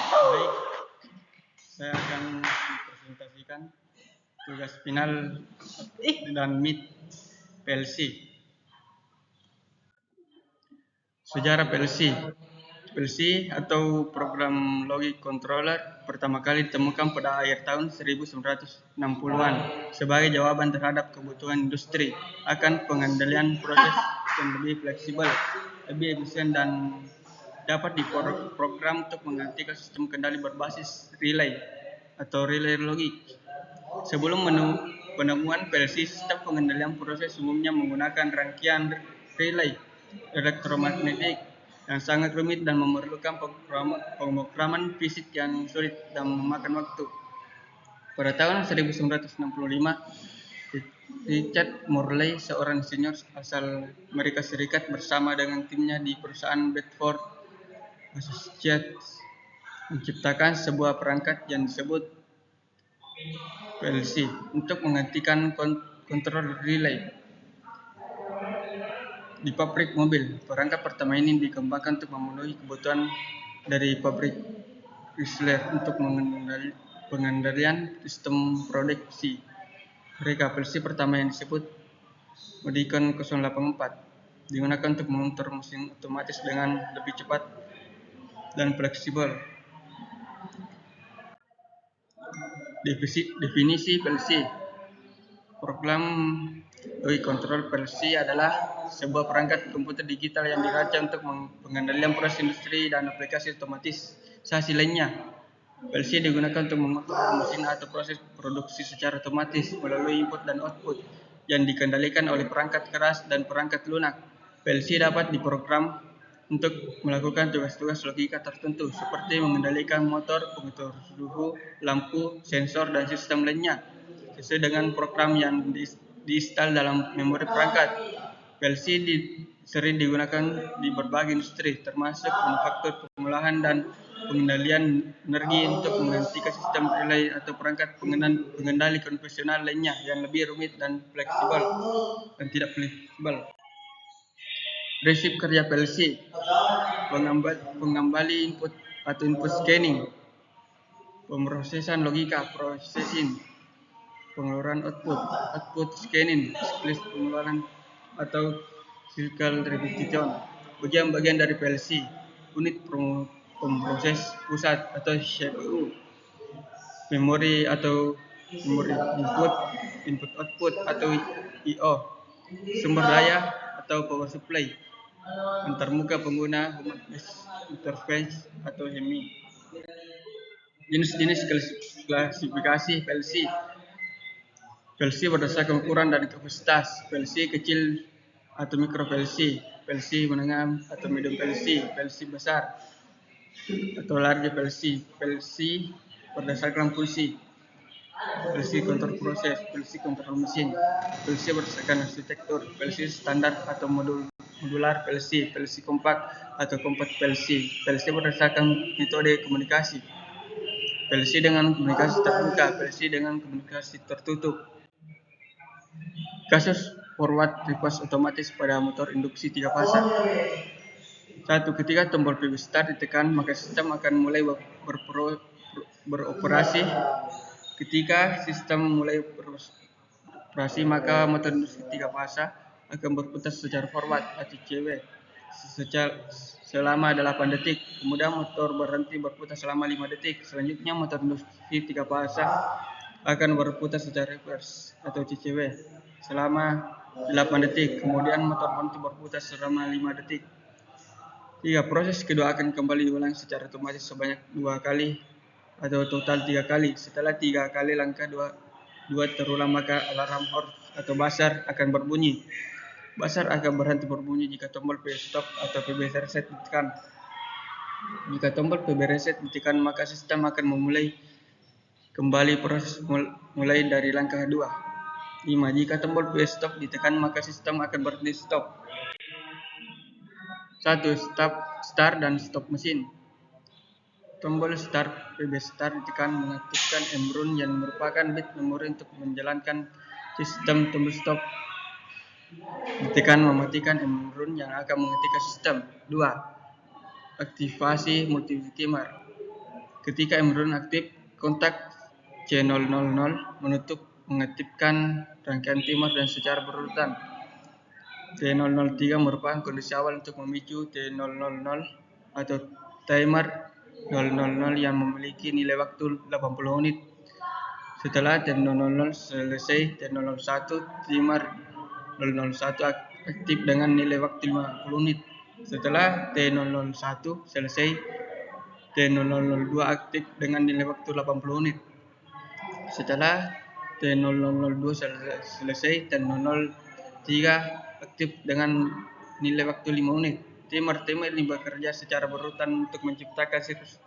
Baik, saya akan mempresentasikan tugas final dan MIT PLC. Sejarah PLC. PLC atau program logic controller pertama kali ditemukan pada akhir tahun 1960-an sebagai jawaban terhadap kebutuhan industri akan pengendalian proses yang lebih fleksibel, lebih efisien dan dapat diprogram untuk menggantikan sistem kendali berbasis relay atau relay logik. Sebelum penemuan PLC, sistem pengendalian proses umumnya menggunakan rangkaian relay elektromagnetik yang sangat rumit dan memerlukan pemrograman fisik yang sulit dan memakan waktu. Pada tahun 1965, Richard Morley, seorang insinyur asal Amerika Serikat, bersama dengan timnya di perusahaan Bedford Associates menciptakan sebuah perangkat yang disebut PLC untuk menggantikan kontrol relay di pabrik mobil. Perangkat pertama ini dikembangkan untuk memenuhi kebutuhan dari pabrik Chrysler untuk pengendalian sistem produksi mereka. PLC pertama yang disebut Modicon 084 digunakan untuk mengontrol mesin otomatis dengan lebih cepat dan fleksibel. Definisi PLC. Program logic control PLC adalah sebuah perangkat komputer digital yang dirancang untuk pengendalian proses industri dan aplikasi otomatisasi lainnya. PLC digunakan untuk mengontrol mesin atau proses produksi secara otomatis melalui input dan output yang dikendalikan oleh perangkat keras dan perangkat lunak. PLC dapat diprogram untuk melakukan tugas-tugas logika tertentu seperti mengendalikan motor, pengatur suhu, lampu, sensor, dan sistem lainnya sesuai dengan program yang diinstal dalam memori perangkat. PLC sering digunakan di berbagai industri termasuk manufaktur, pengolahan, dan pengendalian energi untuk menggantikan sistem relay atau perangkat pengendali konvensional lainnya yang lebih rumit dan tidak fleksibel. Prinsip kerja PLC: pengembali input atau input scanning, pemrosesan logika processing, pengeluaran output scanning, split pengeluaran atau cycle repetition. Bagian-bagian dari PLC: unit pemroses pusat atau CPU, memori input output atau I/O, sumber daya atau power supply, antarmuka pengguna human interface atau HMI. Jenis-jenis klasifikasi PLC. PLC berdasarkan ukuran dan kapasitas: PLC kecil atau micro PLC, PLC menengah atau medium PLC, PLC besar atau large PLC, PLC berdasarkan fungsi, PLC kontrol proses, PLC kontrol mesin, PLC berdasarkan arsitektur, PLC standar atau modular PLC, PLC kompak atau compact PLC, PLC berdasarkan metode komunikasi, PLC dengan komunikasi terbuka, PLC dengan komunikasi tertutup. Kasus forward reverse otomatis pada motor induksi 3 fasa. 1. Ketika tombol PB start ditekan, maka sistem akan mulai beroperasi. Ketika sistem mulai beroperasi, maka motor induksi 3 fasa akan berputar secara forward atau CW selama 8 detik. Kemudian motor berhenti berputar selama 5 detik. Selanjutnya motor induksi 3 fasa akan berputar secara reverse atau CCW selama 8 detik. Kemudian motor berhenti berputar selama 5 detik. 3. Proses kedua akan kembali diulang secara otomatis sebanyak 2 kali atau total 3 kali. Setelah 3 kali langkah 2 terulang, maka alarm horn atau buzzer akan berbunyi. Buzzer akan berhenti berbunyi jika tombol PB stop atau PB reset ditekan. Jika tombol PB reset ditekan, maka sistem akan memulai kembali proses mulai dari langkah 2. 5. Jika tombol PB stop ditekan, maka sistem akan berhenti stop. 1. Start dan stop mesin. Tombol start PB start ditekan mengaktifkan M-run yang merupakan bit memori untuk menjalankan sistem. Tombol stop ditekan mematikan M-run yang akan menghentikan sistem. 2. Aktivasi multi timer. Ketika Emron aktif, kontak C000 menutup mengaktifkan rangkaian timer dan secara berurutan. T003 merupakan kondisi awal untuk memicu T000 atau timer 000 yang memiliki nilai waktu 80 menit. Setelah T000 selesai, T001 timer 001 aktif dengan nilai waktu 50 menit. Setelah T001 selesai, T002 aktif dengan nilai waktu 80 menit. Setelah T002 selesai, T003 aktif dengan nilai waktu 5 menit. Timer ini bekerja secara berurutan untuk menciptakan siklus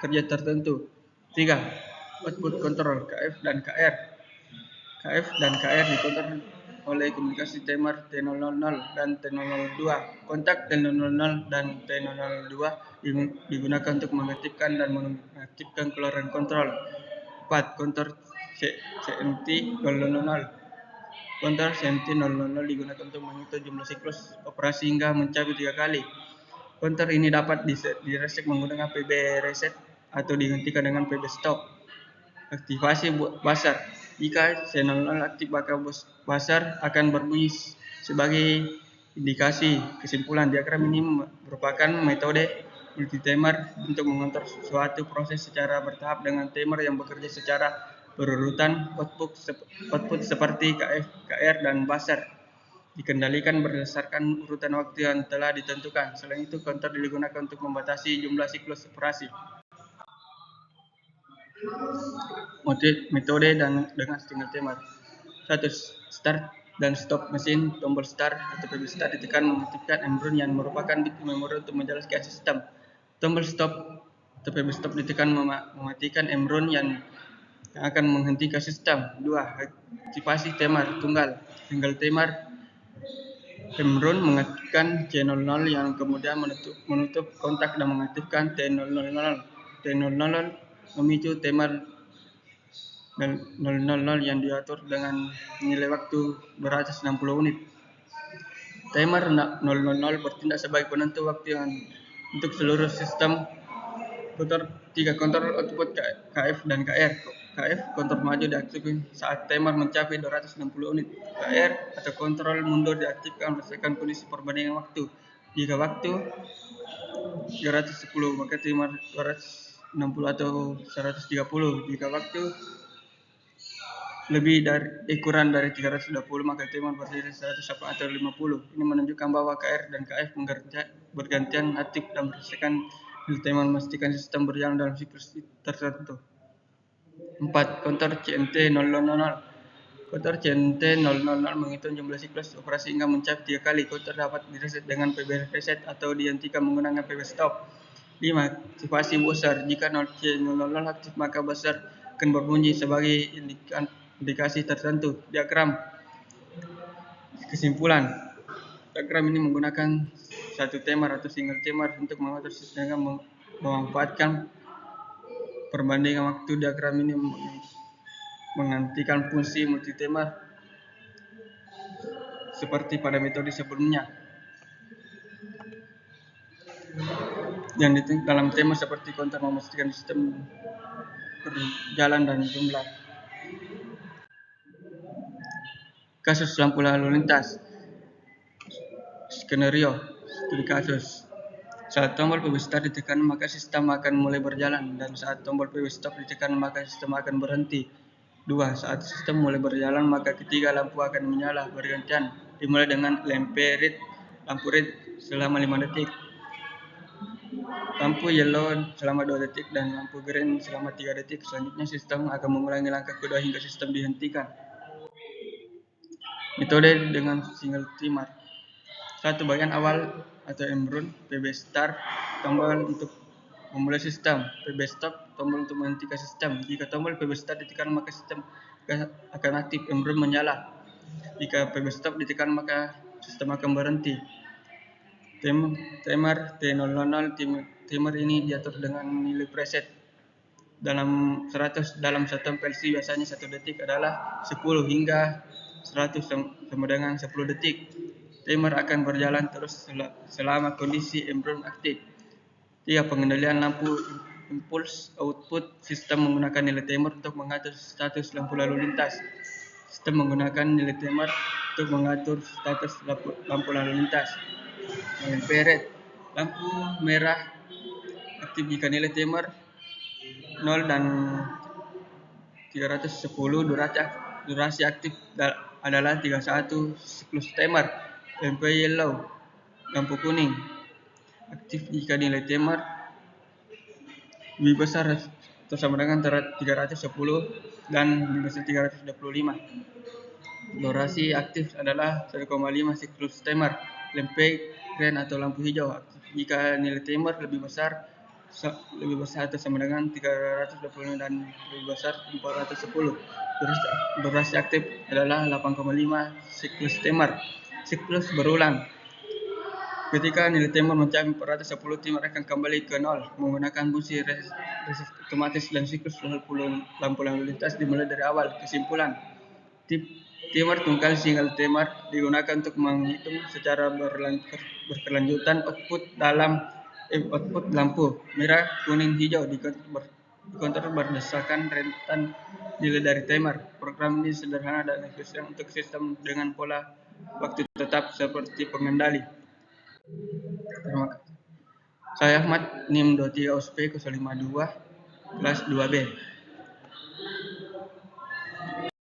kerja tertentu. 3. Output control KF dan KR. KF dan KR dikontrol oleh komunikasi timer T000 dan T002. Kontak T000 dan T002 digunakan untuk mengaktifkan dan mengaktifkan keluaran kontrol. 4. Kontor CNT 000. Kontor CNT 000 digunakan untuk menghitung jumlah siklus operasi hingga mencapai 3 kali. Kontor ini dapat direset menggunakan PB reset atau dihentikan dengan PB stop. Aktivasi buzzer. Jika C00 aktif, maka buzzer akan berbunyi sebagai indikasi. Kesimpulan, diagram ini merupakan metode multi-timer untuk mengontrol suatu proses secara bertahap dengan timer yang bekerja secara berurutan. Output seperti KF, KR, dan buzzer dikendalikan berdasarkan urutan waktu yang telah ditentukan. Selain itu, counter digunakan untuk membatasi jumlah siklus operasi. Metode dengan single timer. 1. Start dan stop mesin. Tombol start atau PB start ditekan mengaktifkan Emron yang merupakan bit memori untuk menjalankan sistem. Tombol stop atau PB stop ditekan mematikan Emron yang akan menghentikan sistem. 2. Aktivasi timer tunggal. Single timer. Emron mengaktifkan C00 yang kemudian menutup kontak dan mengaktifkan T000. T000 memicu timer 000 yang diatur dengan nilai waktu 260 menit. Timer 000 bertindak sebagai penentu waktu yang untuk seluruh sistem. 3. Kontrol output KF dan KR. KF kontrol maju diaktifkan saat timer mencapai 260 menit. KR atau kontrol mundur diaktifkan berdasarkan kondisi perbandingan waktu. Jika waktu 310 maka timer 260 atau 130. Jika waktu lebih dari kurang dari 320 maka timer berdiri 100 atau 50. Ini menunjukkan bahwa KR dan KF bergantian aktif dan berdasarkan timer memastikan sistem berjalan dalam siklus tertentu. 4. Kontor CNT 000. Kontor CNT 000 menghitung jumlah siklus operasi hingga mencapai 3 kali. Kontor dapat direset dengan PB reset atau dihentikan menggunakan PB stop. 5. Aktivasi buzzer. Jika C00 aktif maka buzzer akan berbunyi sebagai indikasi tertentu. Diagram. Kesimpulan, diagram ini menggunakan satu timer atau single timer untuk mengatur sistem dengan memanfaatkan perbandingan waktu. Diagram ini menggantikan fungsi multi-timer seperti pada metode sebelumnya. Yang dalam timer seperti counter memastikan sistem berjalan dan jumlah. Kasus lampu lalu lintas. Skenario studi kasus. Saat tombol PB start ditekan maka sistem akan mulai berjalan, dan saat tombol PB stop ditekan maka sistem akan berhenti. 2. Saat sistem mulai berjalan maka ketiga lampu akan menyala bergantian, dimulai dengan lampu red selama 5 detik, lampu yellow selama 2 detik, dan lampu green selama 3 detik. Selanjutnya sistem akan mengulangi langkah kedua hingga sistem dihentikan. Metode dengan single timer. 1. Bagian awal atau Emron. PB start, tombol untuk memulai sistem. PB stop, tombol untuk menghentikan sistem. Jika tombol PB start ditekan maka sistem akan aktif, Emron menyala. Jika PB stop ditekan maka sistem akan berhenti. Timer T00. Timer ini diatur dengan nilai preset. Dalam 100 dalam satu PLC biasanya 1 detik adalah 10 hingga 100 sama dengan 10 detik. Timer akan berjalan terus selama kondisi Emron aktif. 3. Pengendalian lampu impulse output. Sistem menggunakan nilai timer untuk mengatur status lampu lalu lintas. Sistem menggunakan nilai timer untuk mengatur status lampu lalu lintas. LP red, lampu merah aktif jika nilai timer 0 dan 310. Durasi aktif adalah 31 siklus timer. LP yellow, lampu kuning aktif jika nilai timer lebih besar atau sama dengan 310 dan lebih besar 325. Durasi aktif adalah 1,5 siklus timer. LP green atau lampu hijau aktif jika nilai timer lebih besar atau sama dengan 320 dan lebih besar 410. Durasi aktif adalah 8,5 siklus timer. Siklus berulang. Ketika nilai timer mencapai 410, timer akan kembali ke 0 menggunakan fungsi reset otomatis dan siklus lampu lalu lintas dimulai dari awal. Kesimpulan, timer tunggal single timer digunakan untuk menghitung secara berkelanjutan output lampu merah, kuning, hijau dikontrol berdasarkan rentan nilai dari timer. Program ini sederhana dan efisien untuk sistem dengan pola waktu tetap seperti pengendali. Terima kasih. Saya Ahmad, NIM 23 OSP 052 kelas 2B.